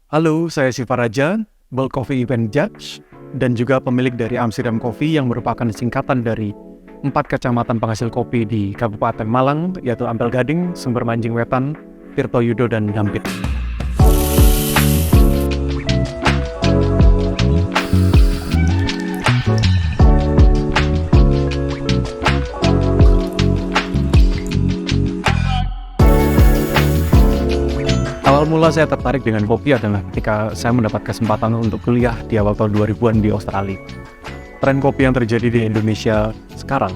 Halo, saya Siva Raja, Bulk Coffee Event Judge, dan juga pemilik dari Amsterdam Coffee yang merupakan singkatan dari 4 kecamatan penghasil kopi di Kabupaten Malang, yaitu Ampel Gading, Sumber Manjing Wetan, Tirtoyudo, dan Dampit. Awal mula saya tertarik dengan kopi adalah ketika saya mendapat kesempatan untuk kuliah di awal tahun 2000-an di Australia. Tren kopi yang terjadi di Indonesia sekarang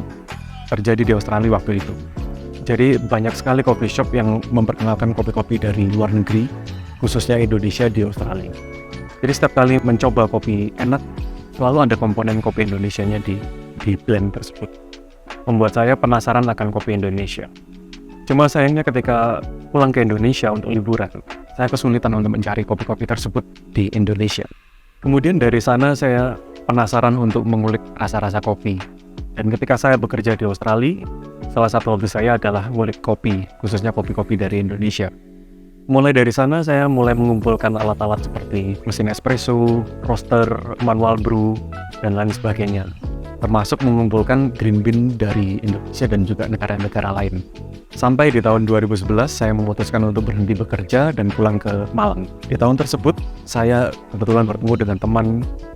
terjadi di Australia waktu itu. Jadi banyak sekali coffee shop yang memperkenalkan kopi-kopi dari luar negeri, khususnya Indonesia di Australia. Jadi setiap kali mencoba kopi enak, selalu ada komponen kopi Indonesianya di blend tersebut. Membuat saya penasaran akan kopi Indonesia. Cuma sayangnya ketika pulang ke Indonesia untuk liburan, saya kesulitan untuk mencari kopi-kopi tersebut di Indonesia. Kemudian dari sana saya penasaran untuk mengulik rasa-rasa kopi. Dan ketika saya bekerja di Australia, salah satu hobi saya adalah mengulik kopi, khususnya kopi-kopi dari Indonesia. Mulai dari sana saya mulai mengumpulkan alat-alat seperti mesin espresso, roaster, manual brew, dan lain sebagainya. Termasuk mengumpulkan green bean dari Indonesia dan juga negara-negara lain. Sampai di tahun 2011 saya memutuskan untuk berhenti bekerja dan pulang ke Malang. Di tahun tersebut saya kebetulan bertemu dengan teman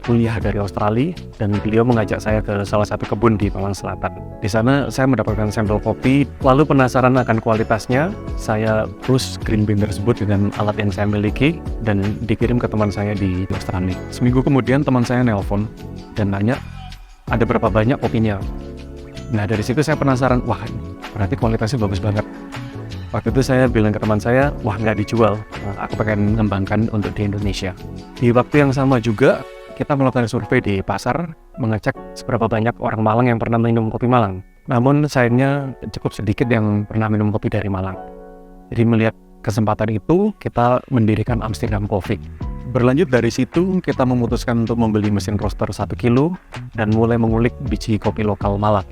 kuliah dari Australia dan beliau mengajak saya ke salah satu kebun di Malang Selatan. Di sana saya mendapatkan sampel kopi, lalu penasaran akan kualitasnya, saya terus green bean tersebut dengan alat yang saya miliki dan dikirim ke teman saya di Australia. Seminggu kemudian teman saya nelpon dan nanya ada berapa banyak kopinya. Nah dari situ saya penasaran, wah berarti kualitasnya bagus banget. Waktu itu saya bilang ke teman saya, wah nggak dijual, aku pengen ngembangkan untuk di Indonesia. Di waktu yang sama juga, kita melakukan survei di pasar, mengecek seberapa banyak orang Malang yang pernah minum kopi Malang. Namun sayangnya cukup sedikit yang pernah minum kopi dari Malang. Jadi melihat kesempatan itu, kita mendirikan Amsterdam Coffee. Berlanjut dari situ, kita memutuskan untuk membeli mesin roaster 1 kilo dan mulai mengulik biji kopi lokal Malang.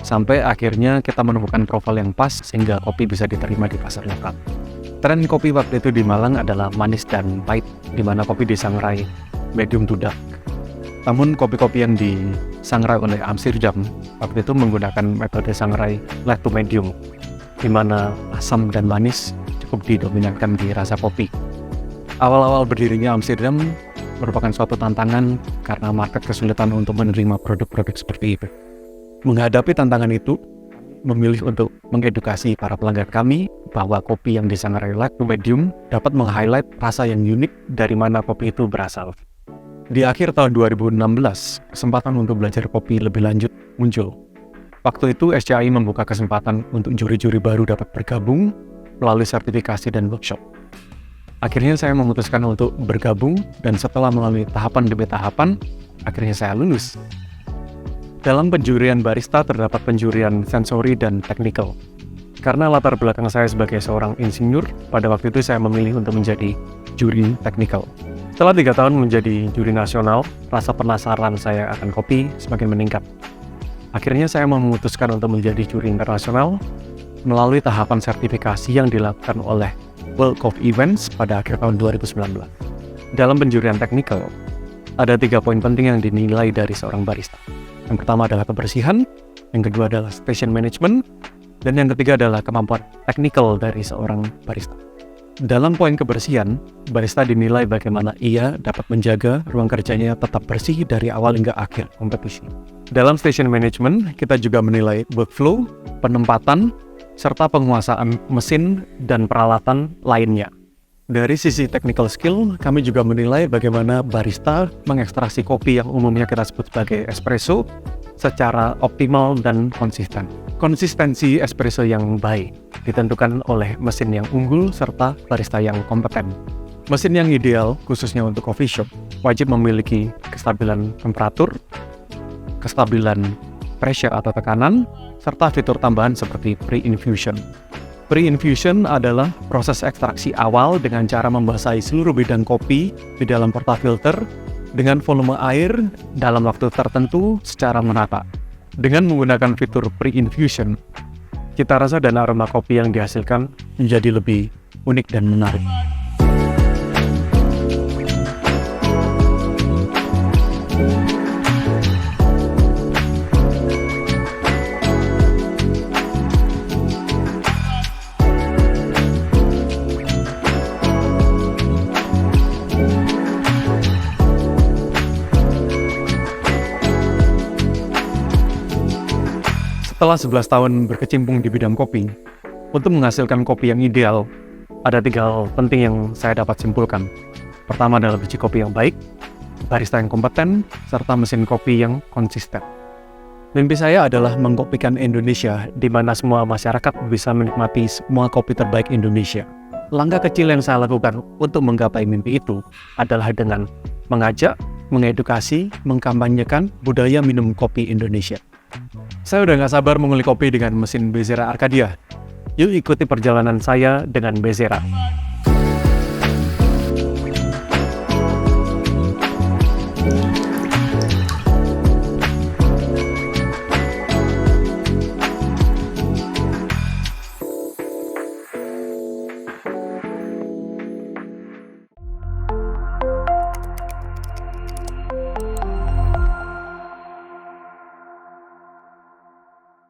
Sampai akhirnya kita menemukan profil yang pas sehingga kopi bisa diterima di pasar lokal. Tren kopi waktu itu di Malang adalah manis dan pahit, di mana kopi disangrai medium to dark. Namun kopi-kopi yang disangrai oleh Amsterdam waktu itu menggunakan metode sangrai light to medium, di mana asam dan manis cukup didominankan di rasa kopi. Awal-awal berdirinya Amsterdam merupakan suatu tantangan karena market kesulitan untuk menerima produk-produk seperti itu. Menghadapi tantangan itu, memilih untuk mengedukasi para pelanggan kami bahwa kopi yang disangrai light to medium dapat meng-highlight rasa yang unik dari mana kopi itu berasal. Di akhir tahun 2016, kesempatan untuk belajar kopi lebih lanjut muncul. Waktu itu SCAI membuka kesempatan untuk juri-juri baru dapat bergabung melalui sertifikasi dan workshop. Akhirnya saya memutuskan untuk bergabung dan setelah melalui tahapan demi tahapan, akhirnya saya lulus. Dalam penjurian barista terdapat penjurian sensori dan technical. Karena latar belakang saya sebagai seorang insinyur, pada waktu itu saya memilih untuk menjadi juri technical. Setelah 3 tahun menjadi juri nasional, rasa penasaran saya akan kopi semakin meningkat. Akhirnya saya memutuskan untuk menjadi juri internasional melalui tahapan sertifikasi yang dilakukan oleh World Coffee Events pada akhir tahun 2019. Dalam penjurian technical, ada 3 poin penting yang dinilai dari seorang barista. Yang pertama adalah kebersihan, yang kedua adalah station management, dan yang ketiga adalah kemampuan teknikal dari seorang barista. Dalam poin kebersihan, barista dinilai bagaimana ia dapat menjaga ruang kerjanya tetap bersih dari awal hingga akhir kompetisi. Dalam station management, kita juga menilai workflow, penempatan, serta penguasaan mesin dan peralatan lainnya. Dari sisi technical skill, kami juga menilai bagaimana barista mengekstraksi kopi yang umumnya kita sebut sebagai espresso secara optimal dan konsisten. Konsistensi espresso yang baik ditentukan oleh mesin yang unggul serta barista yang kompeten. Mesin yang ideal, khususnya untuk coffee shop, wajib memiliki kestabilan temperatur, kestabilan pressure atau tekanan, serta fitur tambahan seperti pre-infusion. Pre-infusion adalah proses ekstraksi awal dengan cara membasahi seluruh bidang kopi di dalam portafilter dengan volume air dalam waktu tertentu secara merata. Dengan menggunakan fitur pre-infusion, cita rasa dan aroma kopi yang dihasilkan menjadi lebih unik dan menarik. Setelah 11 tahun berkecimpung di bidang kopi, untuk menghasilkan kopi yang ideal, ada 3 hal penting yang saya dapat simpulkan. Pertama adalah biji kopi yang baik, barista yang kompeten, serta mesin kopi yang konsisten. Mimpi saya adalah mengkopikan Indonesia, di mana semua masyarakat bisa menikmati semua kopi terbaik Indonesia. Langkah kecil yang saya lakukan untuk menggapai mimpi itu adalah dengan mengajak, mengedukasi, mengkampanyekan budaya minum kopi Indonesia. Saya udah gak sabar mengulik kopi dengan mesin Bezera Arcadia. Yuk ikuti perjalanan saya dengan Bezera.